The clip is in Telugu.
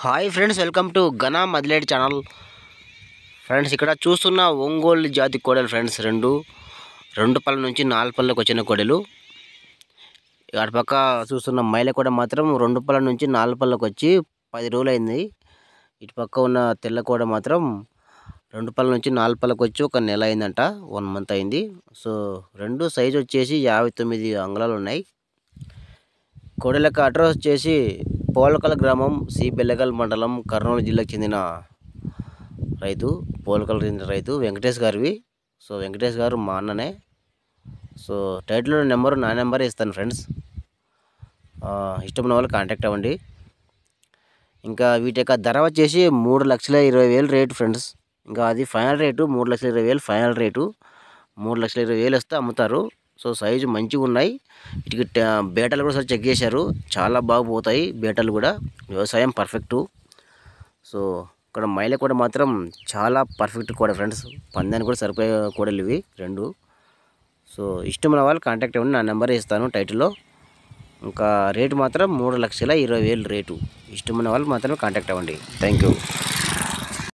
Hi friends, welcome to Ghana Madileti channel. Friends, ఇక్కడ చూస్తున్న ఒంగోలు జాతి కోడలు ఫ్రెండ్స్, రెండు పళ్ళ నుంచి 4 పళ్ళకి వచ్చిన కోడలు. అటు పక్క చూస్తున్న మైల కోడ మాత్రం 2 పళ్ళ నుంచి 4 పళ్ళకి వచ్చి 10 రోజులు అయింది. ఇటు పక్క ఉన్న తెల్ల కోడ మాత్రం 2 పళ్ళ నుంచి 4 పళ్ళకి వచ్చి 1 నెల అయిందంట, 1 మంత్ అయింది. సో రెండు సైజు వచ్చేసి 59 అంగుళాలు ఉన్నాయి. కోడల యొక్క అడ్రస్ వచ్చేసి పోలకల్ గ్రామం, సి బెల్లగల్ మండలం, కర్నూలు జిల్లాకు చెందిన రైతు. పోలకల్ చెందిన రైతు వెంకటేష్ గారివి. సో వెంకటేష్ గారు మా అన్ననే. సో టైటిల్లో నెంబరు నా నెంబరే ఇస్తాను ఫ్రెండ్స్. ఇష్టమైన వాళ్ళు కాంటాక్ట్ అవ్వండి. ఇంకా వీటి యొక్క ధర వచ్చేసి 3,20,000 రేటు ఫ్రెండ్స్. ఇంకా అది ఫైనల్ రేటు 3,20,000 ఫైనల్ రేటు. 3,20,000 వస్తే అమ్ముతారు. సో సైజు మంచిగా ఉన్నాయి. వీటికి బేటలు కూడా ఒకసారి చెక్ చేశారు, చాలా బాగా పోతాయి బేటలు కూడా. వ్యవసాయం పర్ఫెక్టు. సో ఇక్కడ మైల కూడా మాత్రం చాలా పర్ఫెక్ట్ కూడా ఫ్రెండ్స్. పందానికి కూడా సరిపోయే కోడలు ఇవి రెండు. సో ఇష్టమైన వాళ్ళు కాంటాక్ట్ అవ్వండి, నా నెంబరే ఇస్తాను టైటిల్లో. ఇంకా రేటు మాత్రం 3,20,000 రేటు. ఇష్టమైన వాళ్ళు మాత్రమే కాంటాక్ట్ అవ్వండి. Thank you.